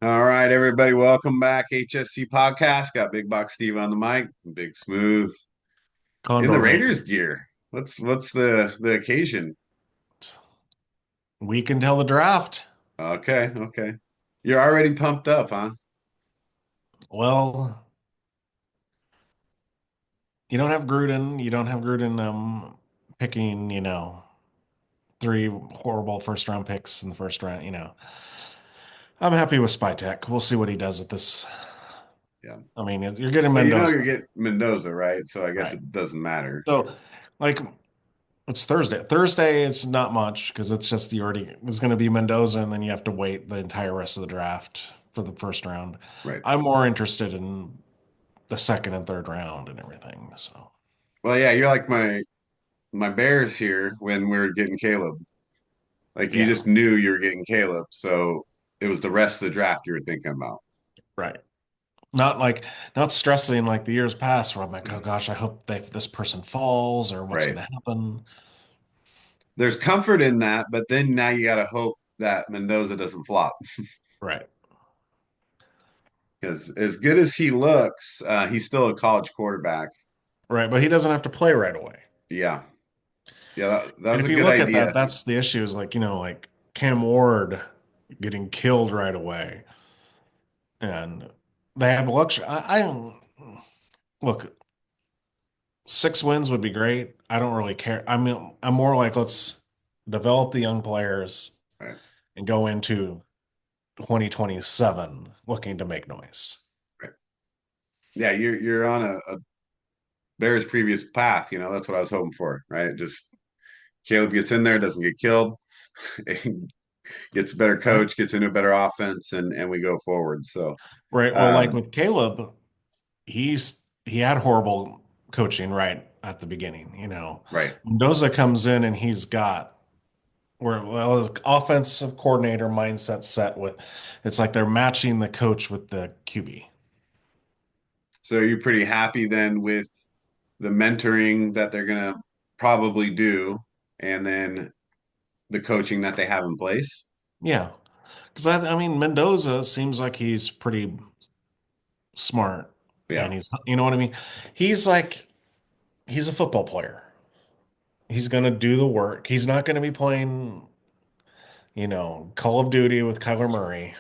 All right, everybody, welcome back. HSC Podcast. Got Big Box Steve on the mic, Big Smooth in the Condor Nation. Raiders gear. What's the occasion? Week until the draft. Okay, okay. You're already pumped up, huh? Well, you don't have Gruden. You don't have Gruden picking, three horrible first round picks in the first round. I'm happy with Spytek. We'll see what he does at this. Yeah. I mean, you're getting Well, you know Mendoza, you're getting Mendoza, right? So I guess right? it doesn't matter. So, like, it's Thursday. Thursday, it's not much because it's just it's going to be Mendoza, and then you have to wait the entire rest of the draft for the first round. Right. I'm more interested in the second and third round and everything. So. Well, yeah, you're like my Bears here when we were getting Caleb. Like you Yeah, just knew you were getting Caleb, so it was the rest of the draft you were thinking about. right. Not like not stressing like the years past where I'm like, oh gosh, I hope this person falls or what's Right. going to happen. There's comfort in that, but then now you got to hope that Mendoza doesn't flop. Right. Because as good as he looks, he's still a college quarterback. Right. But he doesn't have to play right away. Yeah, yeah, that And was if a you good look at idea. that, that's the issue is like Cam Ward getting killed right away. And they have luxury. I don't look, 6 wins would be great. I don't really care. I mean, I'm more like let's develop the young players Right, and go into 2027 looking to make noise. right. Yeah, you're on a Bears previous path. That's what I was hoping for. Right, just Caleb gets in there, doesn't get killed, gets a better Right. coach, gets into a better offense, and we go forward. So, Right. Well, like um, with Caleb, he had horrible coaching right at the beginning, right. Mendoza comes in and he's got where well his offensive coordinator mindset set with it's like they're matching the coach with the QB. So, are you pretty happy then with the mentoring that they're gonna probably do, and then the coaching that they have in place? Yeah. Because I mean Mendoza seems like he's pretty smart Yeah. and he's you know what I mean? He's like he's a football player. He's gonna do the work. He's not gonna be playing, Call of Duty with Kyler Murray.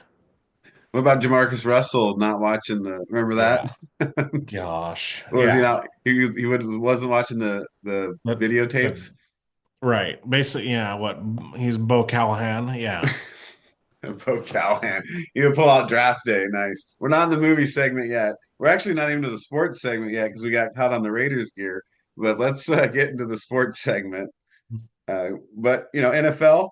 What about Jamarcus Russell not watching the? Remember that? Yeah. Gosh. Was he Yeah. not? Wasn't watching the But videotapes. right. Basically, yeah, what he's Bo Callahan. Yeah. Bo Callahan. You would pull out draft day. Nice. We're not in the movie segment yet. We're actually not even to the sports segment yet because we got caught on the Raiders gear. But let's get into the sports segment. But NFL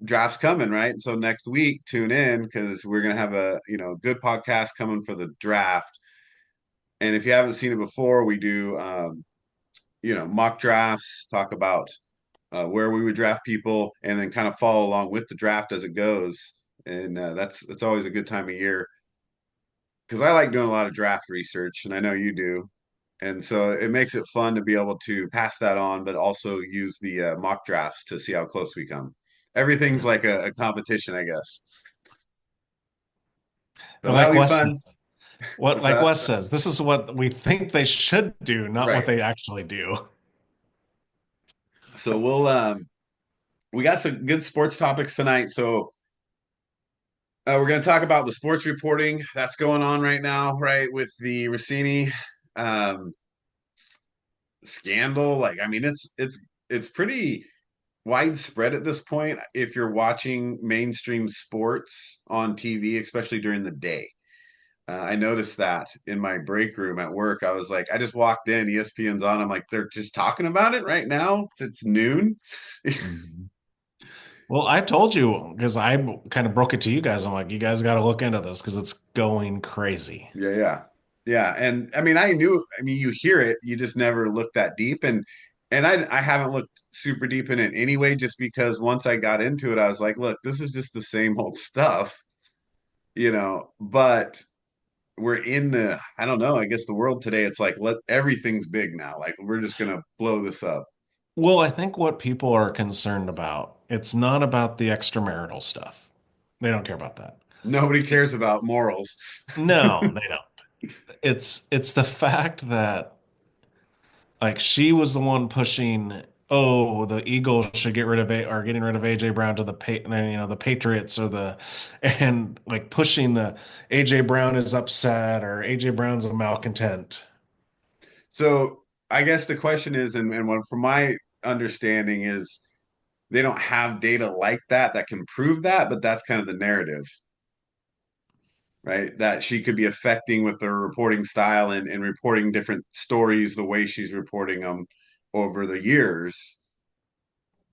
draft's coming, right? So next week, tune in because we're gonna have a good podcast coming for the draft. And if you haven't seen it before, we do mock drafts, talk about where we would draft people, and then kind of follow along with the draft as it goes. And that's always a good time of year because I like doing a lot of draft research, and I know you do. And so it makes it fun to be able to pass that on, but also use the mock drafts to see how close we come. Everything's like a competition, I guess. So And that'll like be Wes, fun. what What's like that? Wes says, this is what we think they should do, not what Right. they actually do. So we got some good sports topics tonight. So we're going to talk about the sports reporting that's going on right now, right, with the Russini um, scandal. Like, I mean, it's pretty widespread at this point if you're watching mainstream sports on TV, especially during the day. I noticed that in my break room at work. I was like, I just walked in, ESPN's on. I'm like, they're just talking about it right now. It's noon. Mhm. Well, I told you because I kind of broke it to you guys. I'm like, you guys got to look into this because it's going crazy. Yeah, yeah. Yeah. And I mean, I mean, you hear it, you just never look that deep. And I haven't looked super deep in it anyway, just because once I got into it, I was like, look, this is just the same old stuff, but we're in I don't know, I guess the world today, it's like everything's big now. Like we're just gonna blow this up. Well, I think what people are concerned about, it's not about the extramarital stuff. They don't care about that. Nobody cares It's about morals. no, they don't. It's the fact that like she was the one pushing, oh, the Eagles should get rid of A are getting rid of AJ Brown to the Patriots or the and like pushing the AJ Brown is upset or AJ Brown's a malcontent. So I guess the question is, and what from my understanding is they don't have data like that can prove that, but that's kind of the narrative, right? That she could be affecting with her reporting style and reporting different stories the way she's reporting them over the years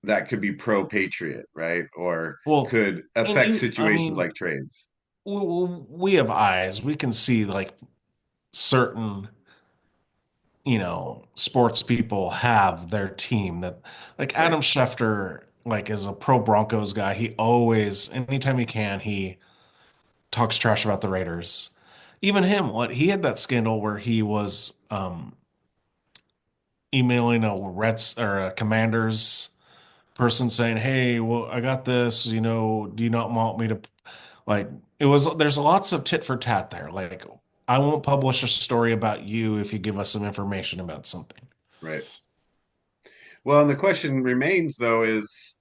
that could be pro-patriot, right? Or Well, could and affect you, I situations mean, like trades. we have eyes. We can see like certain, sports people have their team that like Right. Adam Schefter, like is a pro Broncos guy. He always, anytime he can, he talks trash about the Raiders. Even him, what he had that scandal where he was emailing a Reds or a Commanders person saying, "Hey, well, I got this. Do you not want me to like?" It was there's lots of tit for tat there. Like, I won't publish a story about you if you give us some information about something. Right. Well, and the question remains though is,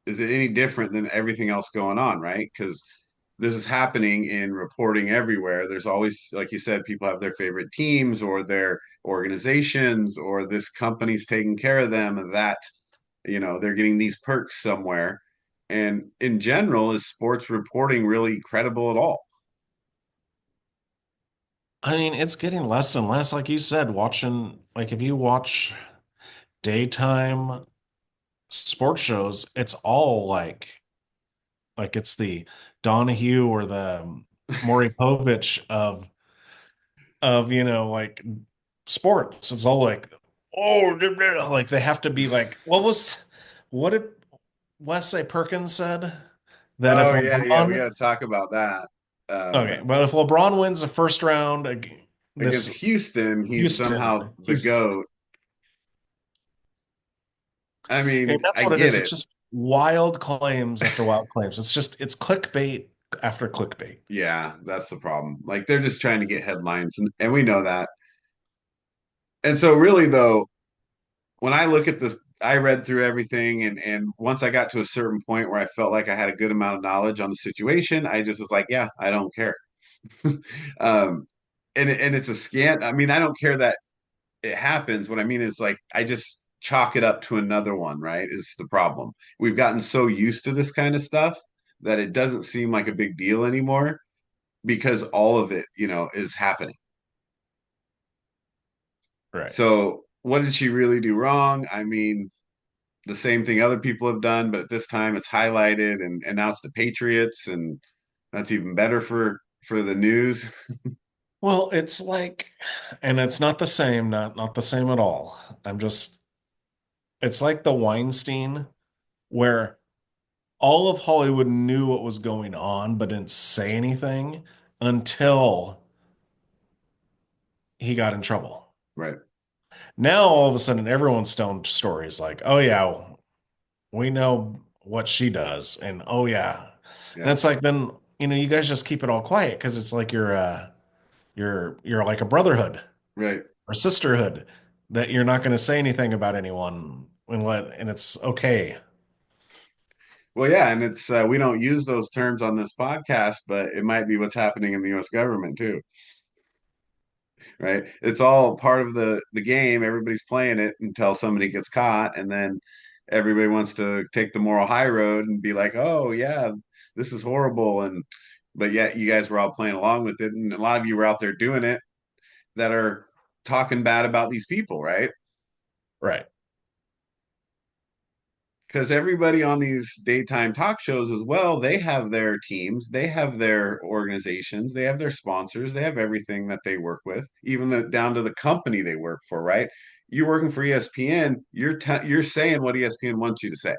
is it any different than everything else going on, right? Because this is happening in reporting everywhere. There's always, like you said, people have their favorite teams or their organizations or this company's taking care of them and that, they're getting these perks somewhere. And in general, is sports reporting really credible at all? I mean, it's getting less and less, like you said, watching, like if you watch daytime sports shows, it's all like it's the Donahue or the Maury Povich of like sports. It's all like, oh, like they have to be like, what did Wesley Perkins said? That if Oh yeah, yeah, we got LeBron, to talk about that. okay, Um, but if LeBron wins the first round, Against this Houston, he's somehow Houston, the GOAT. I and mean, that's I what it get is. It's it. just wild claims after wild claims. It's clickbait after clickbait. Yeah, that's the problem. Like they're just trying to get headlines, and we know that. And so, really, though, when I look at this, I read through everything, and once I got to a certain point where I felt like I had a good amount of knowledge on the situation, I just was like, yeah, I don't care. um, and it's a scam. I mean, I don't care that it happens. What I mean is like I just chalk it up to another one, right? Is the problem. We've gotten so used to this kind of stuff that it doesn't seem like a big deal anymore because all of it, is happening. Right. So what did she really do wrong? I mean, the same thing other people have done, but this time it's highlighted and now it's the Patriots, and that's even better for the news. Well, it's like, and it's not the same, not the same at all. It's like the Weinstein where all of Hollywood knew what was going on, but didn't say anything until he got in trouble. Right. Now all of a sudden everyone's telling stories like, oh yeah, we know what she does, and oh yeah. And Yeah. it's like then, you guys just keep it all quiet because it's like you're like a brotherhood Right. or sisterhood that you're not going to say anything about anyone and it's okay. Well, yeah, and it's we don't use those terms on this podcast, but it might be what's happening in the U.S. government too, right? It's all part of the game. Everybody's playing it until somebody gets caught, and then everybody wants to take the moral high road and be like, "Oh, yeah, this is horrible," and but yet you guys were all playing along with it, and a lot of you were out there doing it that are talking bad about these people, right? Right. Because everybody on these daytime talk shows as well, they have their teams, they have their organizations, they have their sponsors, they have everything that they work with, even down to the company they work for, right? You're working for ESPN, you're saying what ESPN wants you to say.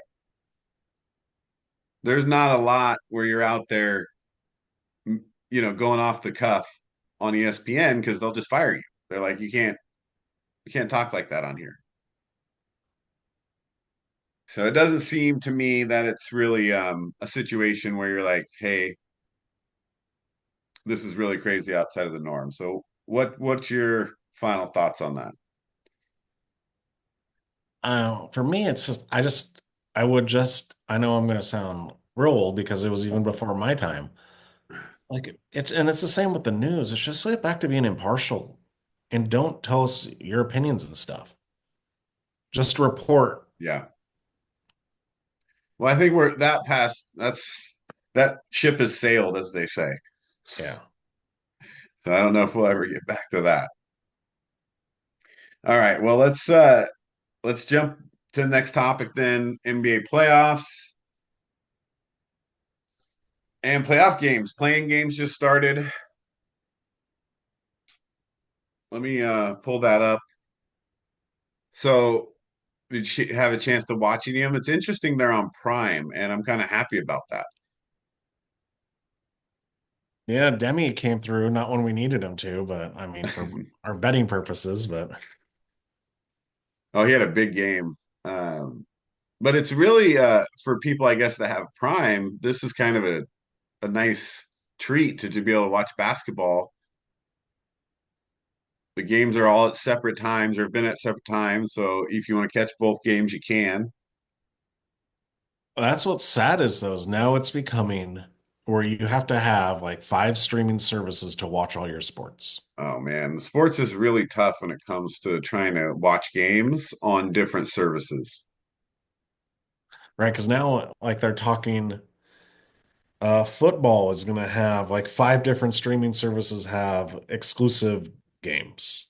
There's not a lot where you're out there, going off the cuff on ESPN because they'll just fire you. They're like, you can't talk like that on here. So it doesn't seem to me that it's really a situation where you're like, hey, this is really crazy outside of the norm. So what's your final thoughts on that? For me, it's just I would just I know I'm going to sound real old because it was even before my time. Like and it's the same with the news. It's just get back to being impartial and don't tell us your opinions and stuff. Just report. Yeah. Well, I think we're that past that ship has sailed, as they say. Yeah. So I don't know if we'll ever get back to that. All right. Well, let's jump to the next topic then, NBA playoffs and playoff games. Playing games just started. Let me pull that up. So did you have a chance to watch any of them? It's interesting they're on Prime, and I'm kind of happy about that. Yeah, Demi came through, not when we needed him to, but I mean for our betting purposes, but Oh, he had a big game. But it's really for people, I guess, that have Prime, this is kind of a nice treat to be able to watch basketball. The games are all at separate times or have been at separate times. So if you want to catch both games, you can. that's what's sad is those now it's becoming where you have to have like five streaming services to watch all your sports. Oh man, sports is really tough when it comes to trying to watch games on different services. Right? Because now, like they're talking, football is going to have like five different streaming services have exclusive games.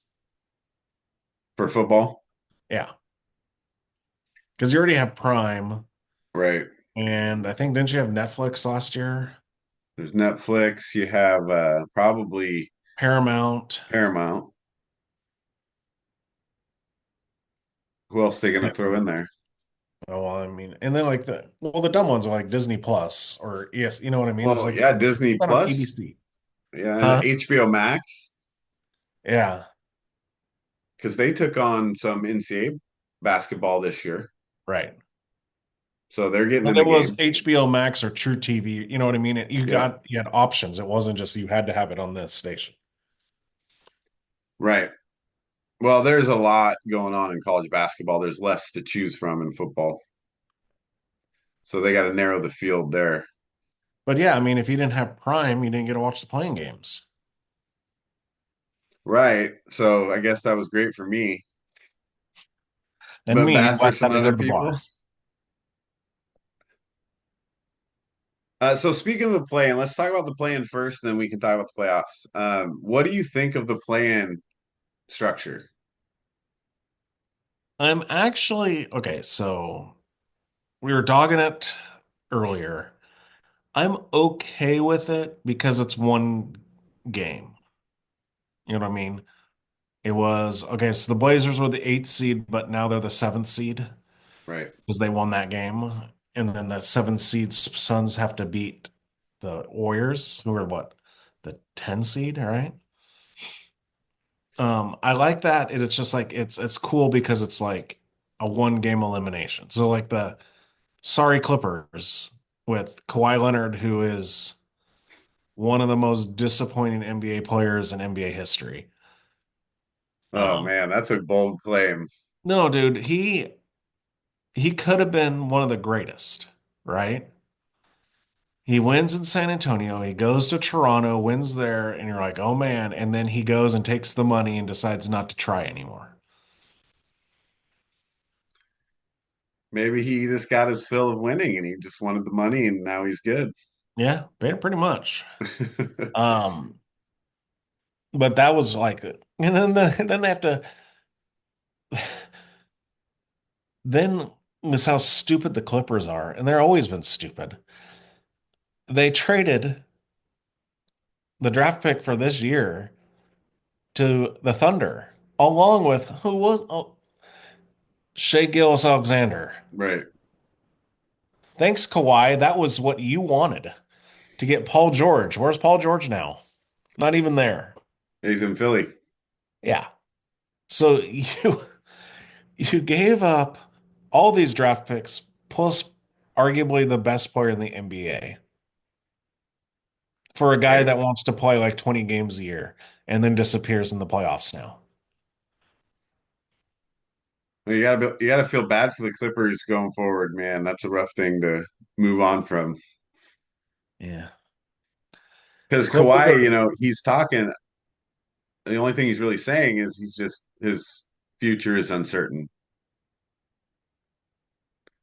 For football, Yeah, because you already have Prime, right? and I think didn't you have Netflix last year? There's Netflix, you have probably Paramount. Paramount. Who else they gonna Can't throw in remember. there? Oh, well, I mean, and then like the dumb ones are like Disney Plus or yes, you know what I mean? It's Well, like yeah, Disney not on Plus, ABC. yeah, and Huh? HBO Max, Yeah, because they took on some NCAA basketball this year. right. So they're getting But in the it was game. HBO Max or True TV. You know what I mean? Yeah, You had options. It wasn't just you had to have it on this station. right. Well, there's a lot going on in college basketball. There's less to choose from in football. So they got to narrow the field there. But yeah, I mean, if you didn't have Prime, you didn't get to watch the playing games. Right. So I guess that was great for me, And but me, bad who for had some to go other to the bar. people. So speaking of the play-in, let's talk about the play-in first, and then we can talk about the playoffs. What do you think of the play-in structure? I'm actually okay. So we were dogging it earlier. I'm okay with it because it's one game. You know what I mean? It was okay. So the Blazers were the eighth seed, but now they're the seventh seed Right. because they won that game. And then the seventh seed Suns have to beat the Warriors, who are what, the 10 seed, all right? I like that. It's just like it's cool because it's like a one game elimination. So like the sorry Clippers with Kawhi Leonard, who is one of the most disappointing NBA players in NBA history. Oh Um, man, that's a bold claim. no, dude, he could have been one of the greatest, right? He wins in San Antonio, he goes to Toronto, wins there, and you're like, oh man, and then he goes and takes the money and decides not to try anymore. Maybe he just got his fill of winning and he just wanted the money and now he's good. Yeah, pretty much. Um, but that was like, and then they have to, then is how stupid the Clippers are, and they're always been stupid. They traded the draft pick for this year to the Thunder, along with who was Shea Gilgeous-Alexander. Right. Thanks, Kawhi. That was what you wanted to get Paul George. Where's Paul George now? Not even there. He's in Philly. Yeah. So you gave up all these draft picks plus arguably the best player in the NBA. for a guy Right. that wants to play like 20 games a year and then disappears in the playoffs now. Well, you gotta feel bad for the Clippers going forward, man. That's a rough thing to move on from. Yeah. Because Clippers Kawhi, are, he's talking. The only thing he's really saying is his future is uncertain.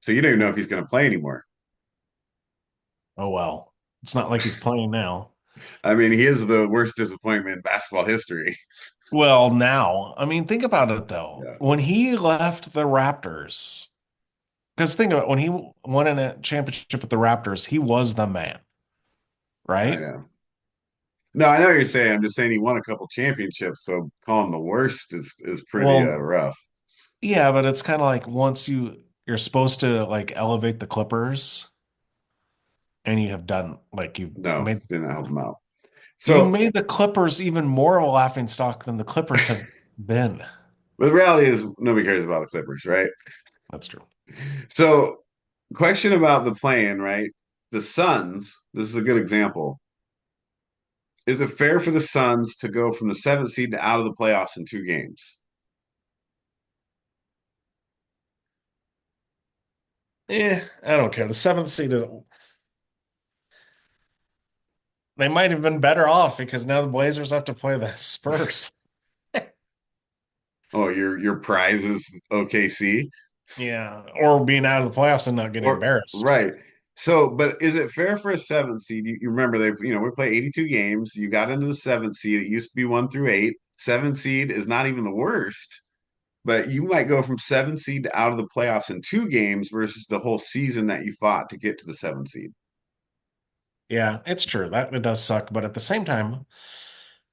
So you don't even know if he's going to play anymore. oh well. It's not like he's playing now. I mean, he is the worst disappointment in basketball history. Well, now, I mean, think about it though. Yeah, When he left the Raptors, because think about it, when he won a championship with the Raptors, he was the man, I right? know. No, I know what you're saying. I'm just saying he won a couple championships, so call him the worst is pretty Well, rough. yeah, but it's kind of like once you're supposed to like elevate the Clippers and you have done like No, didn't help him out. you So, made the Clippers even more of a laughing stock than the Clippers have been. but the reality is nobody cares about the Clippers, right? That's true. So, question about the plan, right? The Suns, this is a good example. Is it fair for the Suns to go from the seventh seed to out of the playoffs in 2 games? I don't care. The seventh seed, they might have been better off because now the Blazers have to play the Spurs. Oh, your prize is OKC? Yeah, or being out of the playoffs and not getting Or embarrassed. right. So, but is it fair for a seventh seed? You remember we play 82 games. You got into the seventh seed. It used to be 1 through 8. Seventh seed is not even the worst, but you might go from seventh seed to out of the playoffs in 2 games versus the whole season that you fought to get to the seventh seed. Yeah, it's true. That it does suck, but at the same time,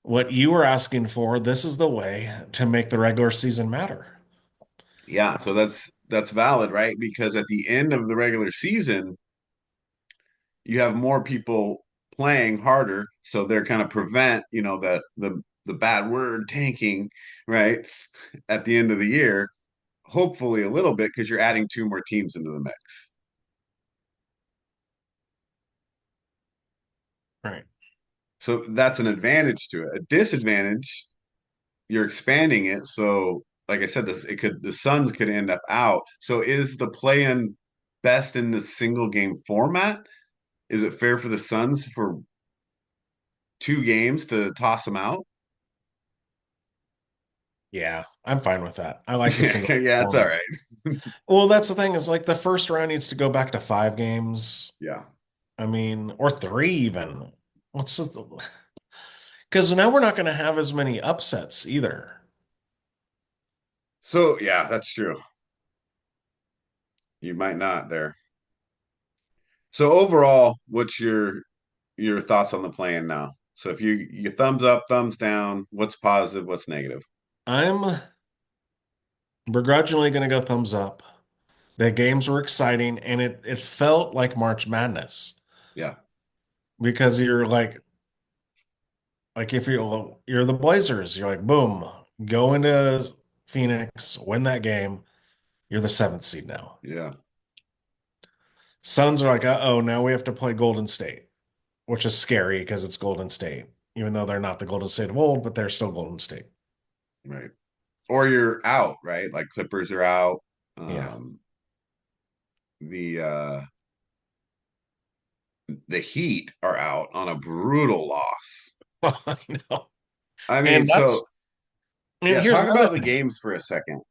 what you were asking for, this is the way to make the regular season matter. Yeah, so that's valid, right? Because at the end of the regular season, you have more people playing harder, so they're kind of prevent, the bad word tanking, right? At the end of the year, hopefully a little bit because you're adding 2 more teams into the mix. Right. So that's an advantage to it. A disadvantage, you're expanding it. So, like I said, the Suns could end up out. So, is the play-in best in the single game format? Is it fair for the Suns for 2 games to toss them out? Yeah, I'm fine with that. I like the single Yeah, it's all format. right. Well, that's the thing is like the first round needs to go back to 5 games. Yeah. I mean, or three even. What's the, because now we're not going to have as many upsets either. So, yeah, that's true. You might not there. So overall, what's your thoughts on the plan now? So if you thumbs up, thumbs down, what's positive, what's negative? I'm begrudgingly going to go thumbs up. The games were exciting and it felt like March Madness Yeah. because you're like if you're the Blazers, you're like boom, go into Phoenix, win that game. You're the seventh seed now. Yeah. Suns are like, uh-oh, now we have to play Golden State, which is scary because it's Golden State, even though they're not the Golden State of old, but they're still Golden State. Right. Or you're out, right? Like Clippers are out. Yeah. Um the the Heat are out on a brutal loss. I know. I mean, And so and yeah, here's talk the other about the thing. games for a second.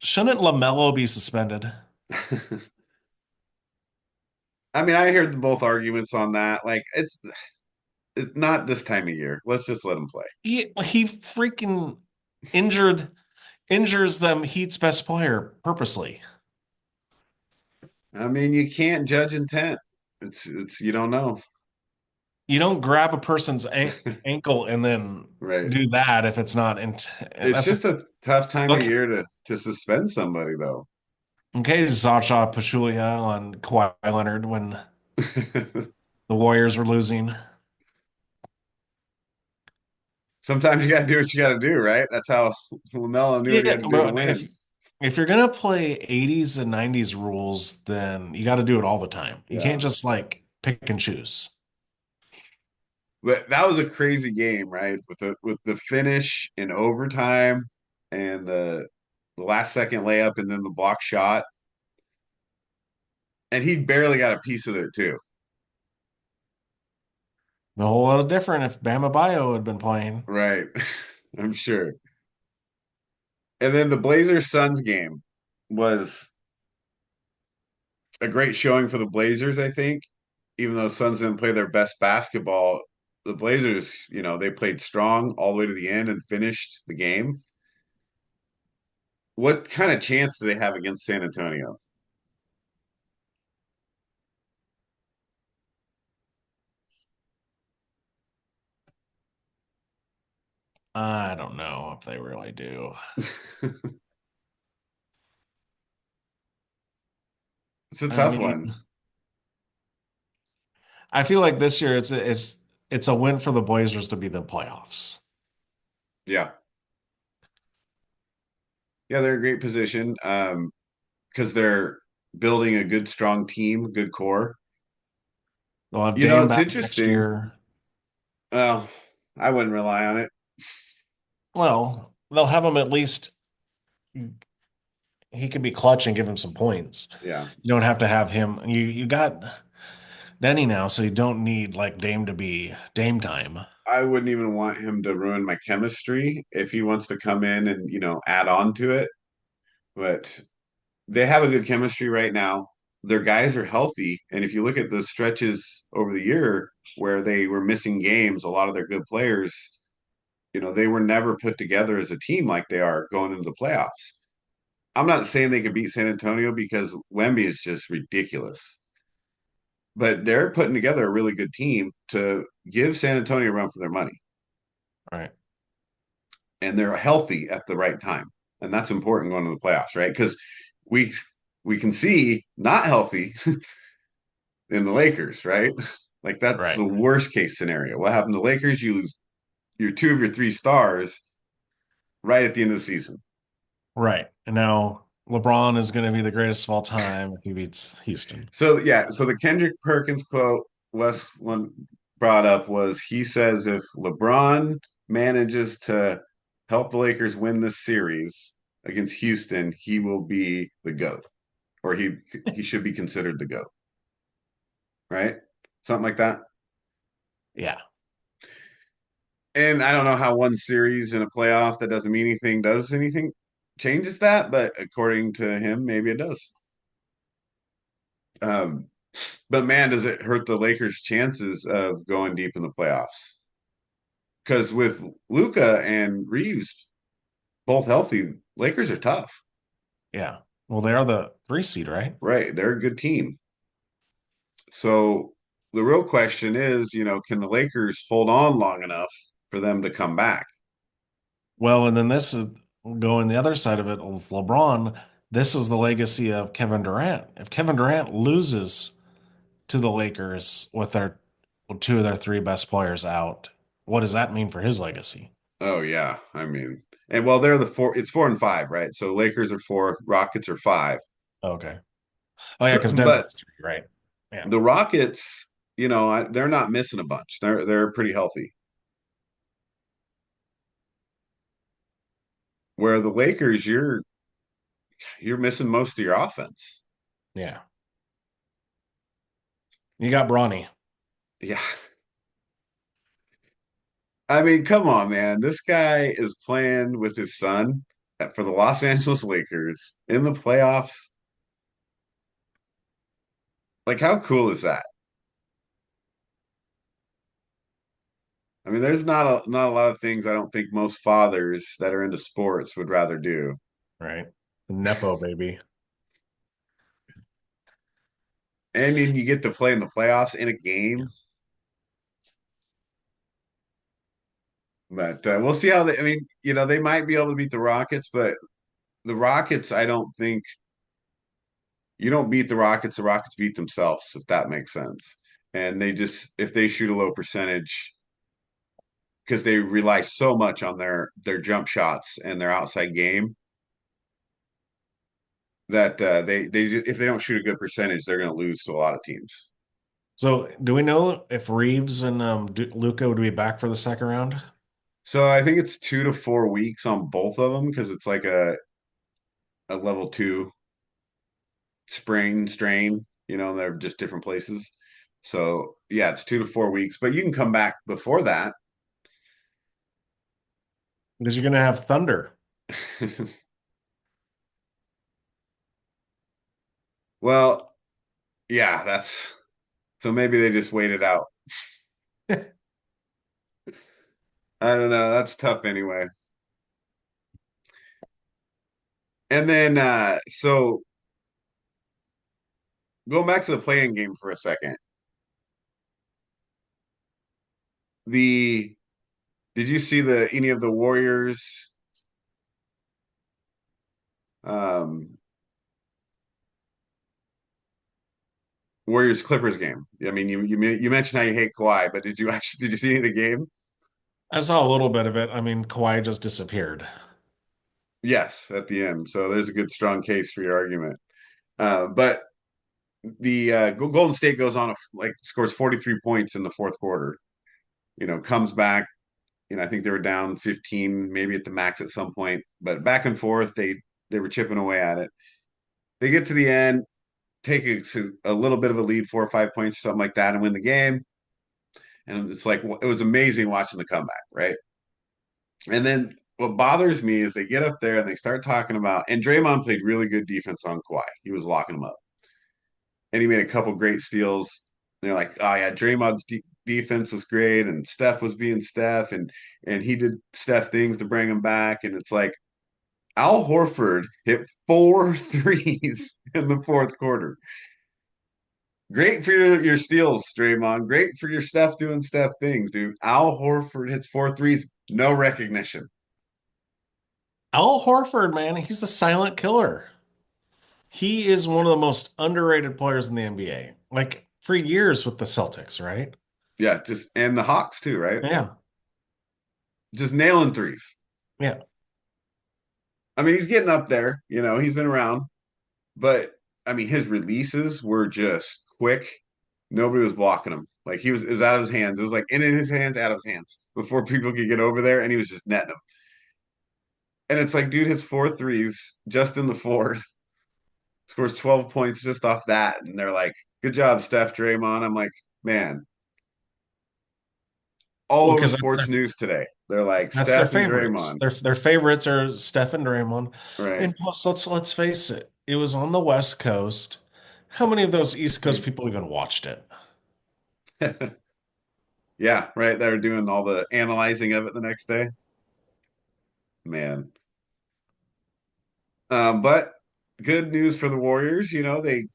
Shouldn't LaMelo be suspended? I mean, I heard both arguments on that. Like it's not this time of year. Let's just let him play. He freaking injured injures them Heat's best player purposely. I mean, you can't judge intent. It's you don't know. You don't grab a person's ankle and then Right. do that if it's not in. It's That's just a tough time of look. year to suspend somebody though. Okay, Zacha Pachulia on Kawhi Leonard when the Warriors were losing. Sometimes you got to do what you got to do, right? That's how LaMelo knew what he Yeah, had to do to but win. if you're gonna play 80s and 90s rules, then you got to do it all the time. You Yeah, can't just like pick and choose. But that was a crazy game, right? With the finish in overtime and the last second layup and then the block shot. And he barely got a piece of it too. A whole lot different if Bama Bio had been playing. Right. I'm sure. And then the Blazers Suns game was a great showing for the Blazers, I think. Even though Suns didn't play their best basketball, the Blazers, they played strong all the way to the end and finished the game. What kind of chance do they have against San Antonio? I don't know if they really do. It's a I tough mean, one. I feel like this year it's a win for the Blazers to be the playoffs. Yeah. Yeah, they're in a great position because they're building a good, strong team, good core. They'll have Dame It's back next interesting. year. Well, I wouldn't rely on it. Well, they'll have him at least he can be clutch and give him some points. Yeah. You don't have to have him. You got Denny now, so you don't need like Dame to be Dame time. I wouldn't even want him to ruin my chemistry if he wants to come in and, add on to it. But they have a good chemistry right now. Their guys are healthy. And if you look at the stretches over the year where they were missing games, a lot of their good players, they were never put together as a team like they are going into the playoffs. I'm not saying they could beat San Antonio because Wemby is just ridiculous, but they're putting together a really good team to give San Antonio a run for their money. Right. And they're healthy at the right time. And that's important going to the playoffs, right? Because we we can see not healthy in the Lakers, right? Like that's Right. the worst case scenario. What happened to the Lakers? You lose your two of your three stars right at the end of the season. Right. And now LeBron is going to be the greatest of all time if he beats Houston. So yeah, so the Kendrick Perkins quote Wes one brought up was he says if LeBron manages to help the Lakers win this series against Houston, he will be the GOAT. Or he should be considered the GOAT, right? Something like that. Yeah. And I don't know how one series in a playoff that doesn't mean anything does anything changes that, but according to him, maybe it does. Um, but man, does it hurt the Lakers' chances of going deep in the playoffs? Because with Luca and Reeves both healthy, Lakers are tough, Yeah. Well, they are the 3 seed, right? right? They're a good team. So the real question is, can the Lakers hold on long enough for them to come back? Well, and then this is going the other side of it with LeBron. This is the legacy of Kevin Durant. If Kevin Durant loses to the Lakers with their two of their three best players out, what does that mean for his legacy? Oh yeah, I mean, and well, they're the four. It's 4 and 5, right? So Lakers are four, Rockets are five. Okay. Oh yeah, because But Denver's 3, right? Yeah. the Rockets, they're not missing a bunch. They're pretty healthy. Where the Lakers, you're missing most of your offense. Yeah. You got Bronny. Yeah, I mean, come on, man. This guy is playing with his son for the Los Angeles Lakers in the playoffs. Like, how cool is that? I mean, there's not a lot of things I don't think most fathers that are into sports would rather do. Right. Nepo, baby. And then you get to play in the playoffs in a Yeah. game. But we'll see how I mean, they might be able to beat the Rockets, but the Rockets, I don't think you don't beat the Rockets beat themselves, if that makes sense. And if they shoot a low percentage, because they rely so much on their jump shots and their outside game that if they don't shoot a good percentage, they're going to lose to a lot of teams. So, do we know if Reeves and Luca would be back for the second round? So I think it's 2 to 4 weeks on both of them because it's like a level two sprain strain, and they're just different places. So yeah, it's 2 to 4 weeks, but you can come back before that. Because you're going to have Thunder. Well, yeah, that's so maybe they just wait it out. I don't know. That's tough anyway. And then so going back to the playing game for a second. The Did you see the any of the um Warriors Clippers game? I mean, you mentioned how you hate Kawhi, but did you see any of the game? I saw a little bit of it. I mean, Kawhi just disappeared. Yes, at the end. So there's a good strong case for your argument. But the Golden State goes on like scores 43 points in the fourth quarter. Comes back. I think they were down 15, maybe at the max at some point, but back and forth they were chipping away at it. They get to the end, take a little bit of a lead, 4 or 5 points, something like that, and win the game. And it's like it was amazing watching the comeback, right? And then what bothers me is they get up there and they start talking about, and Draymond played really good defense on Kawhi. He was locking him up, and he made a couple great steals. They're like, oh yeah, Draymond's defense was great, and Steph was being Steph, and he did Steph things to bring him back. And it's like Al Horford hit four threes in the fourth quarter. Great for your steals, Draymond. Great for your Steph doing Steph things, dude. Al Horford hits four threes, no recognition. Al Horford, man, he's a silent killer. He is one of the most underrated players in the NBA. Like for years with the Celtics, right? Yeah, just and the Hawks too, right? Yeah. Just nailing threes. Yeah. I mean, he's getting up there. He's been around, but I mean, his releases were just quick. Nobody was blocking him. Like it was out of his hands. It was like in his hands, out of his hands before people could get over there, and he was just netting them. And it's like, dude hits four threes just in the fourth, scores 12 points just off that, and they're like, "Good job, Steph, Draymond." I'm like, man, all Well, over because sports news today. They're like that's their Steph and favorites. Draymond, Their favorites are Steph and Draymond. right? And plus, let's face it, it was on the West Coast. How many of those East Coast people even watched it? Yeah, right. They're doing all the analyzing of it the next day. Man. But good news for the Warriors. They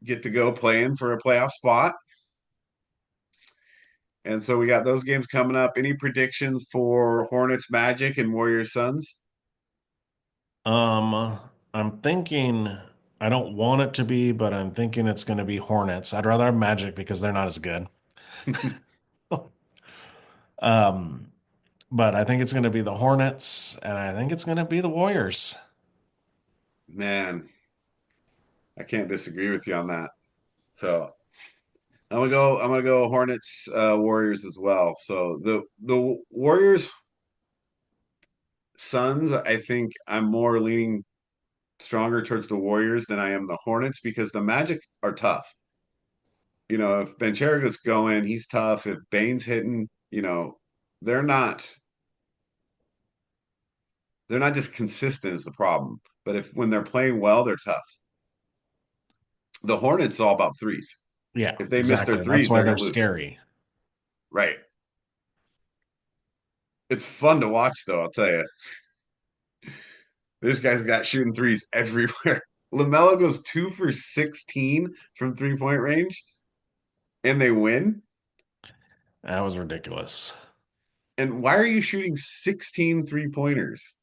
get to go playing for a playoff spot. And so we got those games coming up. Any predictions for Hornets Magic and Warriors Suns? I'm thinking I don't want it to be, but I'm thinking it's going to be Hornets. I'd rather have Magic because they're not as good. Um, but I think it's going to be the Hornets, and I think it's going to be the Warriors. Man, I can't disagree with you on that. So I'm gonna go Hornets Warriors as well. So the Warriors Suns, I think I'm more leaning stronger towards the Warriors than I am the Hornets because the Magic are tough. If Bencheriga's going, he's tough. If Bane's hitting, they're not they're not just consistent is the problem. But if when they're playing well, they're tough. The Hornets all about threes. Yeah, If they miss their exactly. That's threes, why they're they're gonna lose. scary. Right. It's fun to watch though, I'll tell you. This guy's got shooting threes everywhere. LaMelo goes 2 for 16 from 3-point range and they win. That was ridiculous. And why are you shooting 16 3-pointers?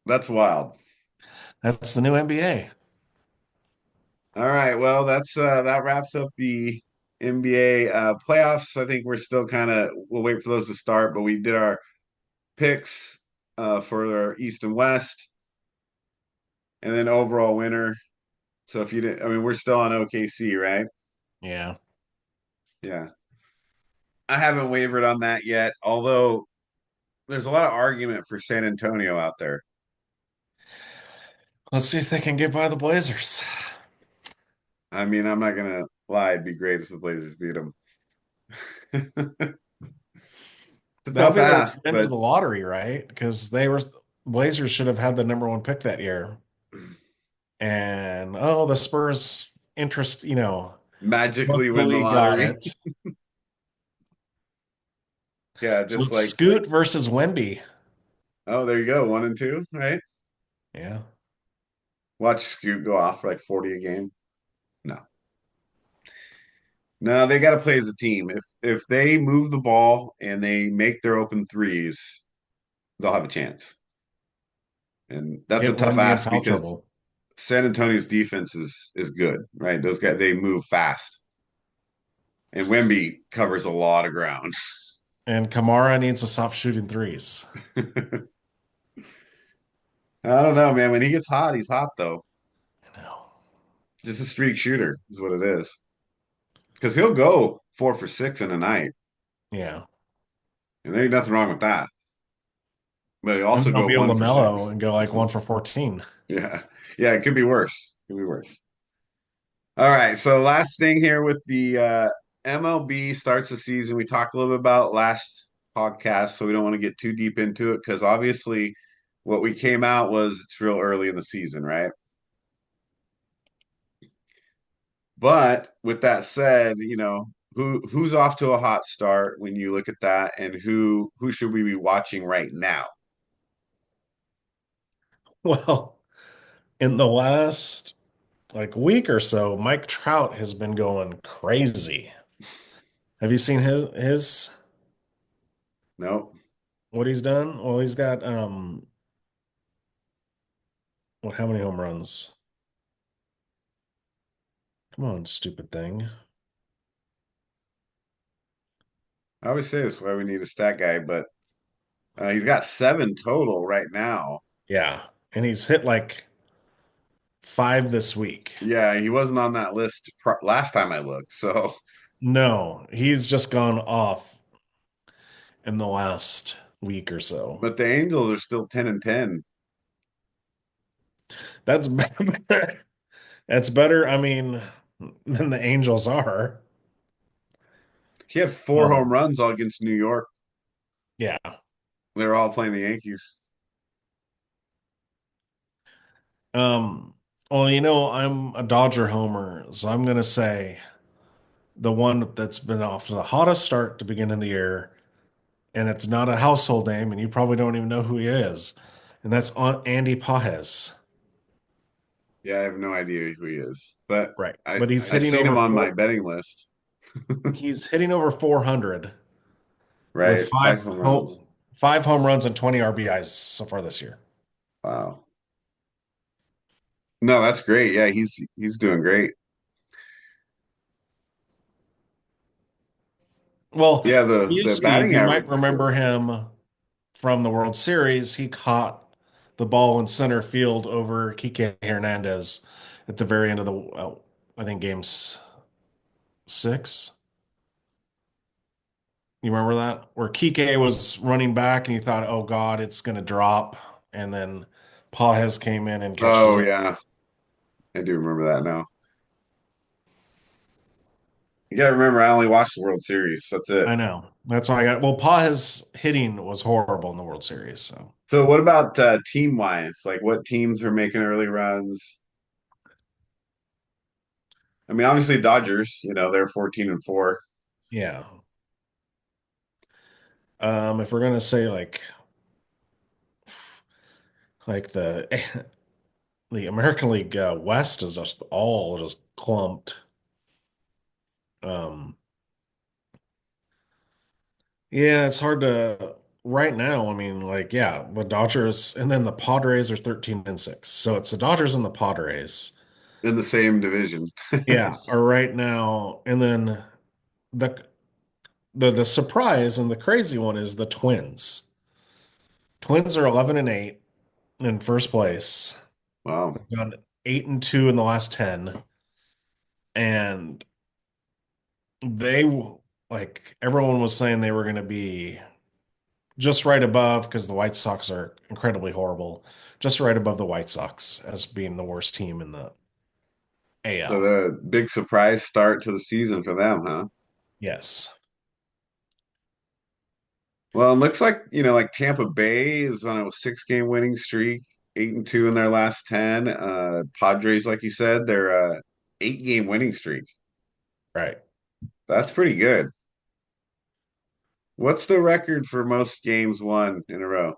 That's wild. That's the new NBA. All right. Well, that wraps up the NBA playoffs. I think we're still we'll wait for those to start, but we did our picks for our East and West. and then overall winner. So if you didn't, I mean, we're still on OKC, right? Yeah. Yeah. I haven't wavered on that yet, although there's a lot of argument for San Antonio out there. Let's see if they can get by the Blazers. I mean, I'm not gonna lie, it'd be great if the Blazers beat them. It's a That'll tough be their ask, end of but the lottery, right? Because they were Blazers should have had the number one pick that year. And oh, the Spurs interest, magically win the luckily got lottery. it. Yeah, So just it's like, Scoot versus Wemby. oh, there you go, 1 and 2, right? Yeah. Watch Scoot go off for like 40 a game. No, no, they got to play as a team. If they move the ball and they make their open threes, they'll have a chance. And that's a Get tough Wemby in ask foul because trouble. San Antonio's defense is good, right? Those guys they move fast, and Wemby covers a lot of ground. And Kamara needs to stop shooting threes. I don't know, man. When he gets hot, he's hot though. I know. Just a streak shooter is what it is. Because he'll go 4 for 6 in a night, Yeah. and there ain't nothing wrong with that. But he'll And also then I'll go be able one to for mellow six. and go like 1 for 14. Yeah, yeah. It could be worse. Could be worse. All right. So last thing here with the MLB starts the season. We talked a little bit about last podcast, so we don't want to get too deep into it because obviously what we came out was it's real early in the season, right? But with that said, who's off to a hot start when you look at that, and who should we be watching right now? Well, in the last like week or so, Mike Trout has been going crazy. Have you seen his No, what he's done? Well, he's got how many home runs? Come on, stupid thing. I always say this why we need a stat guy, but he's got 7 total right now. Yeah. And he's hit like five this week. Yeah, he wasn't on that list last time I looked. So, No, he's just gone off in the last week or so. but the Angels are still 10-10. That's better. That's better, I mean, than the Angels are. He had 4 home Um, runs all against New York. yeah. They were all playing the Yankees. Um, well, I'm a Dodger homer, so I'm gonna say the one that's been off to the hottest start to begin of the year, and it's not a household name, and you probably don't even know who he is, and that's on Andy Pajes. Yeah, I have no idea who he is, but Right. I But he's I hitting seen him over on my four. betting list. He's hitting over 400 with Right, 5 home runs. five home runs and 20 RBIs so far this year. Wow. No, that's great. Yeah, he's doing great. Well, Yeah, the previously, batting you might average is remember good. him from the World Series. He caught the ball in center field over Kike Hernandez at the very end of I think, game 6. You remember that? Where Kike was running back and he thought, oh God, it's going to drop. And then Pajes came in and catches Oh it. yeah, I do remember that now. You gotta remember, I only watched the World Series. That's it. I know. That's why I got. Well, Pajes hitting was horrible in the World Series. So, So, what about team wise? Like, what teams are making early runs? I mean, obviously Dodgers. They're 14-4. yeah. If we're gonna say like the American League West is just all just clumped. Um, yeah, it's hard to right now. I mean, like, yeah, the Dodgers and then the Padres are 13-6. So it's the Dodgers and the Padres. In the same division. Yeah, are right now. And then the the surprise and the crazy one is the Twins. Twins are 11-8 in first place. Wow. Gone 8-2 in the last 10. And they, like, everyone was saying they were going to be just right above because the White Sox are incredibly horrible, just right above the White Sox as being the worst team in the So AL. the big surprise start to the season for them, huh? Yes. Well, it looks like, like Tampa Bay is on a 6 game winning streak, 8-2 in their last 10. Padres, like you said, they're 8 game winning streak. Right. That's pretty good. What's the record for most games won in a row?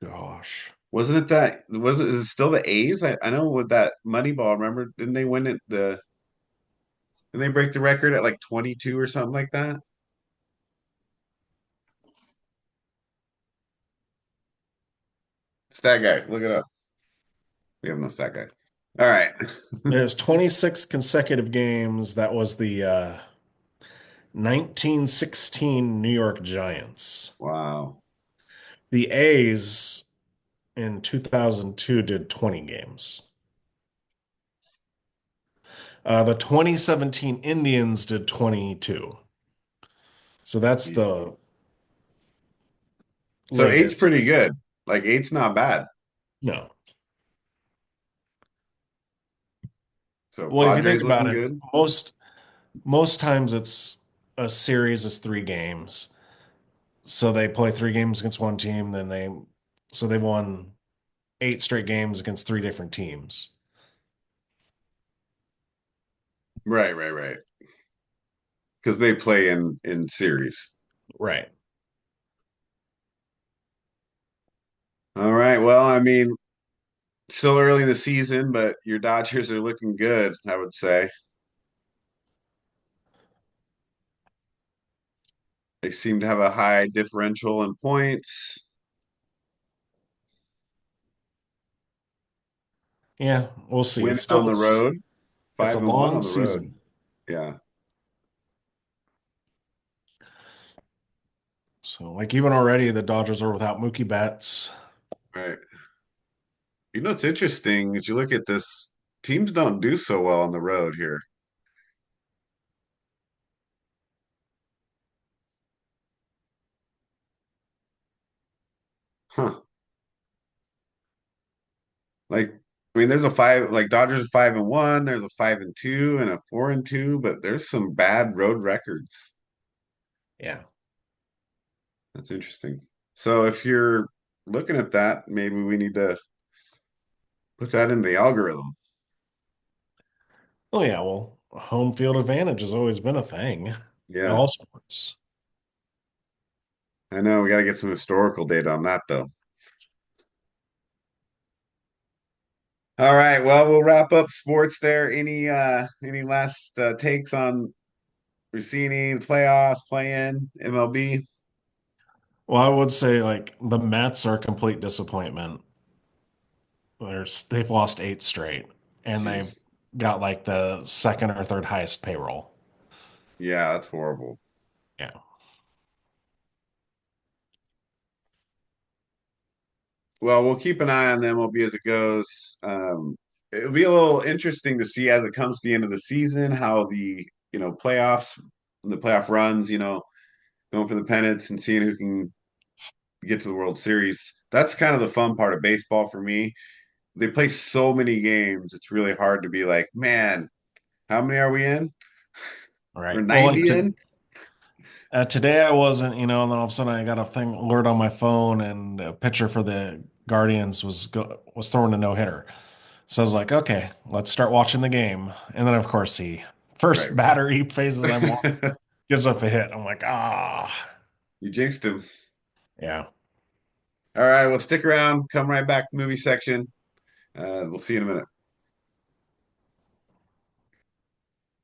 Gosh. Wasn't it is it still the A's? I know with that Moneyball, remember, didn't they win it didn't they break the record at like 22 or something like that? It's that guy. Look it up. We have no stat guy. All right. There's 26 consecutive games. That was the 1916 New York Giants. Wow. The A's in 2002 did 20 games. The 2017 Indians did 22. So that's the So eight's latest. pretty good. Like eight's not bad. No. So Well, if you think Padres about looking it, good. most times it's a series is 3 games. So they play 3 games against one team, so they won 8 straight games against 3 different teams. Right, right, right. Because they play in series. Right. All right. Well, I mean, still early in the season, but your Dodgers are looking good, I would say. They seem to have a high differential in points. Yeah, we'll see. Win on the road, It's a 5-1 long on the road. season. Yeah. So like even already the Dodgers are without Mookie Betts. Right. What's interesting is you look at this, teams don't do so well on the road here. Huh. Like, I mean, there's a five, like Dodgers 5-1, there's a 5-2 and a 4-2, but there's some bad road records. Yeah. That's interesting. So if you're looking at that, maybe we need to put that in the algorithm. Oh yeah, well, home field advantage has always been a thing in Yeah, all sports. I know we got to get some historical data on that though. All right, well, we'll wrap up sports there. Any last takes on Russini, the playoffs, play-in, MLB? Well, I would say like the Mets are a complete disappointment. They've lost 8 straight, and they've Jeez. got like the second or third highest payroll. Yeah, that's horrible. Yeah. Well, we'll keep an eye on the MLB as it goes. It'll be a little interesting to see as it comes to the end of the season how playoffs, the playoff runs, going for the pennants and seeing who can get to the World Series. That's kind of the fun part of baseball for me. They play so many games, it's really hard to be like, man, how many are we in? All We're right. Well, 90 in? today I wasn't, and then all of a sudden I got a thing alert on my phone, and a pitcher for the Guardians was throwing a no hitter. So I was like, okay, let's start watching the game. And then of course he Right. first batter he faces I'm on gives up a hit. I'm like, ah, You jinxed him. yeah. All right, well, stick around. Come right back to the movie section. We'll see you in a minute.